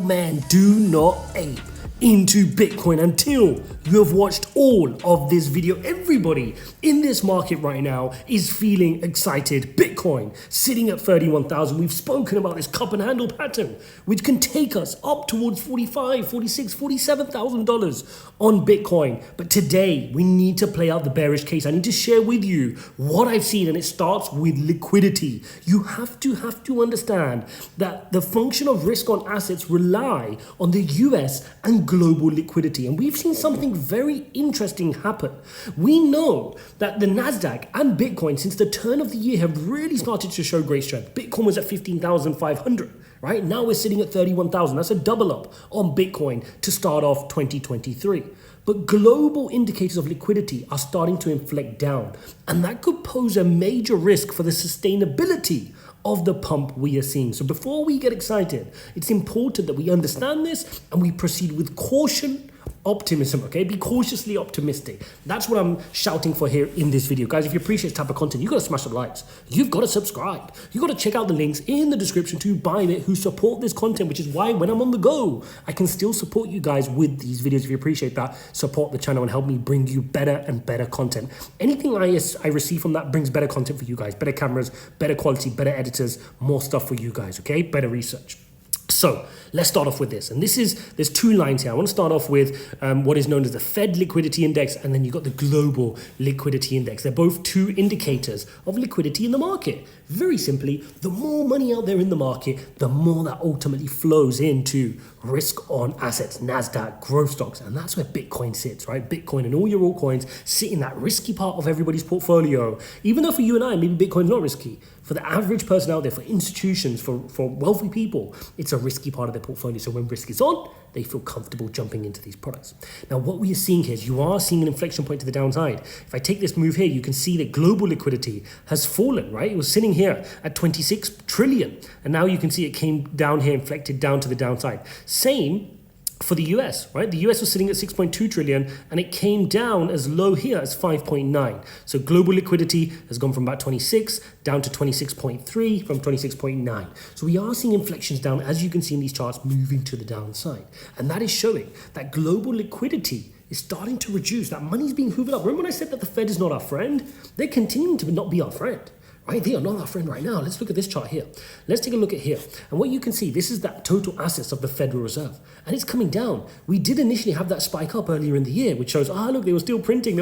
man, do not ape into Bitcoin until you have watched all of this video. Everybody in this market right now is feeling excited. Bitcoin sitting at 31,000. We've spoken about this cup and handle pattern, which can take us up towards $45,000, $46,000, $47,000 on Bitcoin. But today we need to play out the bearish case. I need to share with you what I've seen, and it starts with liquidity. You have to understand that the function of risk on assets rely on the US and global liquidity. And we've seen something very interesting happen. We know that the NASDAQ and Bitcoin since the turn of the year have really started to show great strength. Bitcoin was at 15,500, right? Now we're sitting at 31,000. That's a double up on Bitcoin to start off 2023. But global indicators of liquidity are starting to inflect down, and that could pose a major risk for the sustainability of the pump we are seeing. So before we get excited, it's important that we understand this and we proceed with caution, optimism, okay? Be cautiously optimistic. That's what I'm shouting for here in this video. Guys, if you appreciate this type of content, you got to smash the likes. You've got to subscribe. You got to check out the links in the description to Bybit who support this content, which is why when I'm on the go, I can still support you guys with these videos. If you appreciate that, support the channel and help me bring you better and better content. Anything I receive from that brings better content for you guys, better cameras, better quality, better editors, more stuff for you guys, okay? Better research. So let's start off with this. And there's two lines here. I want to start off with what is known as the Fed Liquidity Index, and then you've got the Global Liquidity Index. They're both two indicators of liquidity in the market. Very simply, the more money out there in the market, the more that ultimately flows into risk on assets, NASDAQ, growth stocks. And that's where Bitcoin sits, right? Bitcoin and all your altcoins sit in that risky part of everybody's portfolio. Even though for you and I, maybe Bitcoin's not risky. For the average person out there, for institutions, for wealthy people, it's a risky part of their portfolio. So when risk is on, they feel comfortable jumping into these products. Now, what we are seeing here is you are seeing an inflection point to the downside. If I take this move here, you can see that global liquidity has fallen, right? It was sitting here at 26 trillion. And now you can see it came down here, inflected down to the downside. Same for the US, right? The US was sitting at 6.2 trillion and it came down as low here as 5.9. So global liquidity has gone from about 26 down to 26.3 from 26.9. So we are seeing inflections down, as you can see in these charts, moving to the downside. And that is showing that global liquidity is starting to reduce. That money's being hoovered up. Remember when I said that the Fed is not our friend? They're continuing to not be our friend. Right, they are not our friend right now. Let's look at this chart here. Let's take a look at here. And what you can see, this is that total assets of the Federal Reserve. And it's coming down. We did initially have that spike up earlier in the year, which shows, look, they were still printing.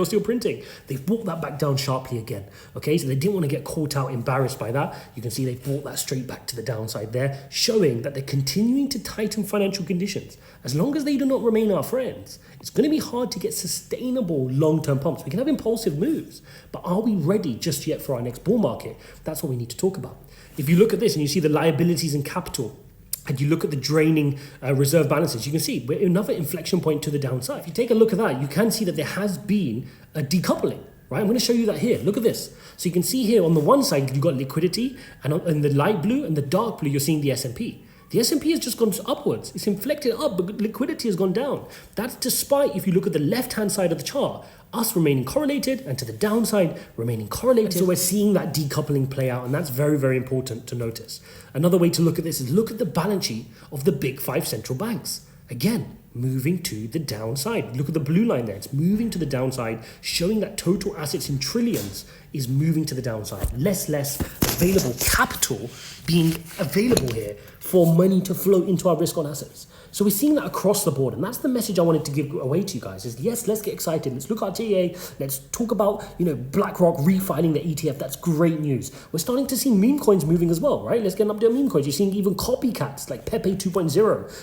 They've brought that back down sharply again. Okay, so they didn't want to get caught out, embarrassed by that. You can see they brought that straight back to the downside there, showing that they're continuing to tighten financial conditions. As long as they do not remain our friends, it's going to be hard to get sustainable long-term pumps. We can have impulsive moves, but are we ready just yet for our next bull market? That's what we need to talk about. If you look at this and you see the liabilities and capital, and you look at the draining reserve balances, you can see we're another inflection point to the downside. If you take a look at that, you can see that there has been a decoupling. Right, I'm going to show you that here. Look at this. So you can see here on the one side, you've got liquidity, and in the light blue and the dark blue, you're seeing the S&P. The S&P has just gone upwards. It's inflected up, but liquidity has gone down. That's despite, if you look at the left-hand side of the chart, us remaining correlated and to the downside remaining correlated. So we're seeing that decoupling play out, and that's very, very important to notice. Another way to look at this is look at the balance sheet of the big five central banks. Again, moving to the downside. Look at the blue line there. It's moving to the downside, showing that total assets in trillions is moving to the downside. Less available capital being available here for money to flow into our risk on assets. So we're seeing that across the board, and that's the message I wanted to give away to you guys is, yes, let's get excited. Let's look at TA. Let's talk about, BlackRock refiling the ETF. That's great news. We're starting to see meme coins moving as well, right? Let's get an update on meme coins. You're seeing even copycats like Pepe 2.0.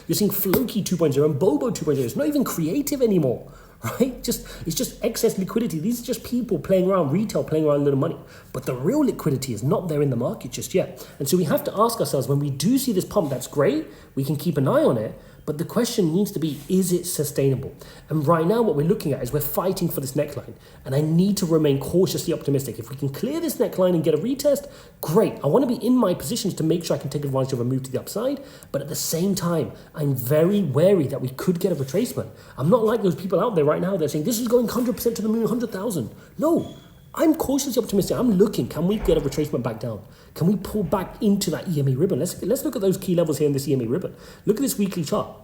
You're seeing Floki 2.0 and Bobo 2.0. It's not even creative anymore, right? It's just excess liquidity. These are just people playing around, retail playing around a little money. But the real liquidity is not there in the market just yet. And so we have to ask ourselves, when we do see this pump, that's great. We can keep an eye on it. But the question needs to be, is it sustainable? And right now what we're looking at is we're fighting for this neckline. And I need to remain cautiously optimistic. If we can clear this neckline and get a retest, great. I want to be in my positions to make sure I can take advantage of a move to the upside. But at the same time, I'm very wary that we could get a retracement. I'm not like those people out there right now. They're saying, this is going 100% to the moon, 100,000. No. I'm cautiously optimistic. I'm looking, can we get a retracement back down? Can we pull back into that EMA ribbon? Let's look at those key levels here in this EMA ribbon. Look at this weekly chart,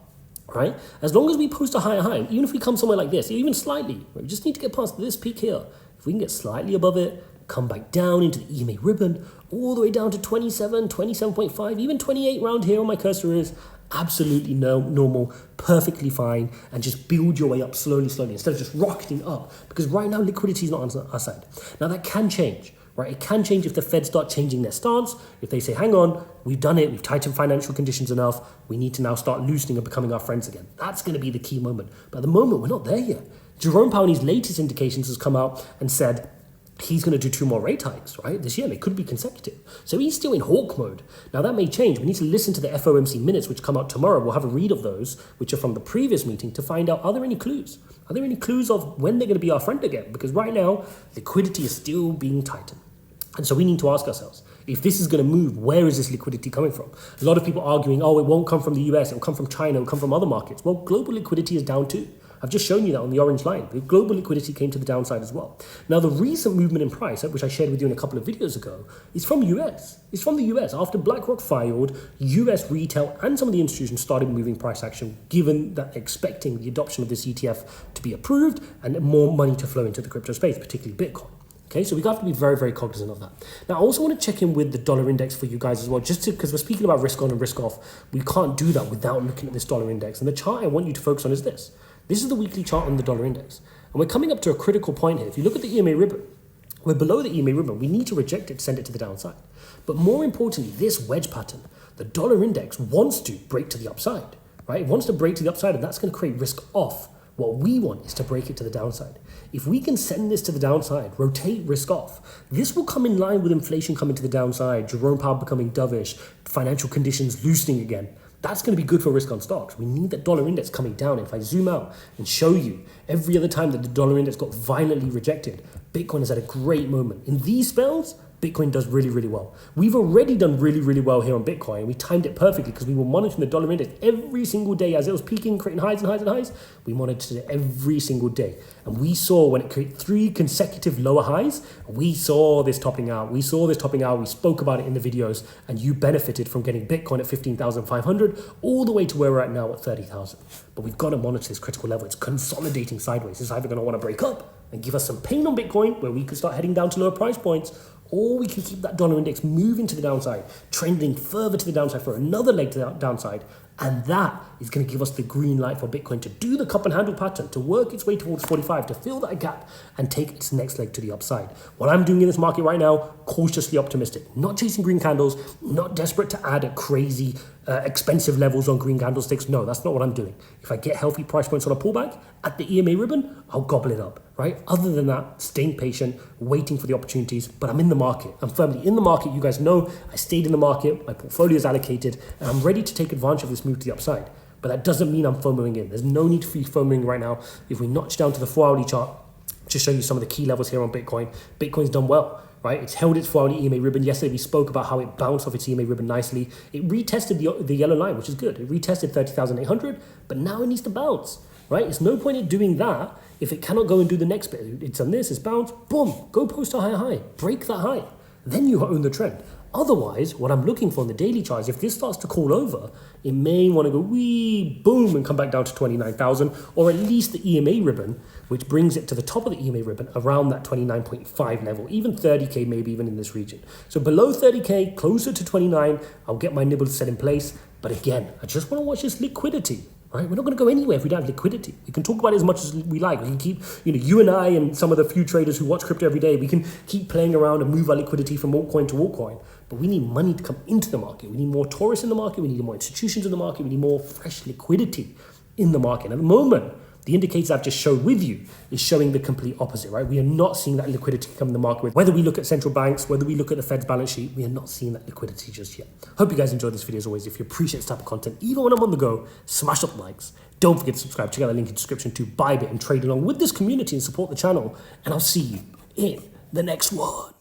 right? As long as we post a higher high, even if we come somewhere like this, even slightly, we just need to get past this peak here. If we can get slightly above it, come back down into the EMA ribbon, all the way down to 27, 27.5, even 28 round here on my cursor is absolutely normal, perfectly fine, and just build your way up slowly, instead of just rocketing up, because right now liquidity is not on our side. Now that can change, right? It can change if the Fed start changing their stance, if they say, hang on, we've done it, we've tightened financial conditions enough, we need to now start loosening and becoming our friends again. That's going to be the key moment. But at the moment, we're not there yet. Jerome Powell in his latest indications has come out and said he's going to do 2 more rate hikes, right, this year, and they could be consecutive. So he's still in hawk mode. Now that may change. We need to listen to the FOMC minutes, which come out tomorrow. We'll have a read of those, which are from the previous meeting, to find out, are there any clues? Are there any clues of when they're going to be our friend again? Because right now, liquidity is still being tightened. And so we need to ask ourselves, if this is going to move, where is this liquidity coming from? A lot of people arguing, oh, it won't come from the US, it will come from China, it will come from other markets. Well, global liquidity is down too. I've just shown you that on the orange line. The global liquidity came to the downside as well. Now, the recent movement in price, which I shared with you in a couple of videos ago, is from US. It's from the US. After BlackRock filed, US retail and some of the institutions started moving price action, given that expecting the adoption of this ETF to be approved and more money to flow into the crypto space, particularly Bitcoin. Okay, so we have to be very, very cognizant of that. Now, I also want to check in with the dollar index for you guys as well, just because we're speaking about risk on and risk off. We can't do that without looking at this dollar index. And the chart I want you to focus on is this. This is the weekly chart on the dollar index. And we're coming up to a critical point here. If you look at the EMA ribbon, we're below the EMA ribbon. We need to reject it, send it to the downside. But more importantly, this wedge pattern, the dollar index wants to break to the upside, right? It wants to break to the upside, and that's going to create risk off. What we want is to break it to the downside. If we can send this to the downside, rotate risk off, this will come in line with inflation coming to the downside, Jerome Powell becoming dovish, financial conditions loosening again. That's going to be good for risk on stocks. We need that dollar index coming down. If I zoom out and show you every other time that the dollar index got violently rejected, Bitcoin has had a great moment. In these spells, Bitcoin does really, really well. We've already done really, really well here on Bitcoin. We timed it perfectly because we were monitoring the dollar index every single day as it was peaking, creating highs and highs and highs. We monitored it every single day. And we saw when it created 3 consecutive lower highs, we saw this topping out. We spoke about it in the videos, and you benefited from getting Bitcoin at 15,500 all the way to where we're at now at 30,000. But we've got to monitor this critical level. It's consolidating sideways. It's either going to want to break up and give us some pain on Bitcoin where we could start heading down to lower price points, or we can keep that dollar index moving to the downside, trending further to the downside for another leg to the downside. And that is going to give us the green light for Bitcoin to do the cup and handle pattern, to work its way towards 45, to fill that gap and take its next leg to the upside. What I'm doing in this market right now, cautiously optimistic, not chasing green candles, not desperate to add a crazy expensive levels on green candlesticks. No, that's not what I'm doing. If I get healthy price points on a pullback at the EMA ribbon, I'll gobble it up, right? Other than that, staying patient, waiting for the opportunities, but I'm in the market. I'm firmly in the market. You guys know I stayed in the market. My portfolio is allocated, and I'm ready to take advantage of this move to the upside. But that doesn't mean I'm FOMOing in. There's no need for you FOMOing right now. If we notch down to the 4-hourly chart, to show you some of the key levels here on Bitcoin, Bitcoin's done well, right? It's held its 4-hourly EMA ribbon. Yesterday, we spoke about how it bounced off its EMA ribbon nicely. It retested the yellow line, which is good. It retested 30,800, but now it needs to bounce, right? It's no point in doing that if it cannot go and do the next bit. It's on this, it's bounced, boom, go post a higher high, break that high. Then you own the trend. Otherwise, what I'm looking for in the daily charts, if this starts to call over, it may want to go wee, boom, and come back down to 29,000, or at least the EMA ribbon, which brings it to the top of the EMA ribbon around that 29.5 level, even 30K, maybe even in this region. So below 30K, closer to 29, I'll get my nibbles set in place. But again, I just want to watch this liquidity. Right? We're not going to go anywhere if we don't have liquidity. We can talk about it as much as we like. We can keep, you and I and some of the few traders who watch crypto every day, we can keep playing around and move our liquidity from altcoin to altcoin. But we need money to come into the market. We need more tourists in the market. We need more institutions in the market. We need more fresh liquidity in the market. And at the moment, the indicators I've just showed with you is showing the complete opposite, right? We are not seeing that liquidity come in the market. Whether we look at central banks, whether we look at the Fed's balance sheet, we are not seeing that liquidity just yet. Hope you guys enjoyed this video as always. If you appreciate this type of content, even when I'm on the go, smash up the likes. Don't forget to subscribe. Check out the link in the description to buy Bit and trade along with this community and support the channel. And I'll see you in the next one.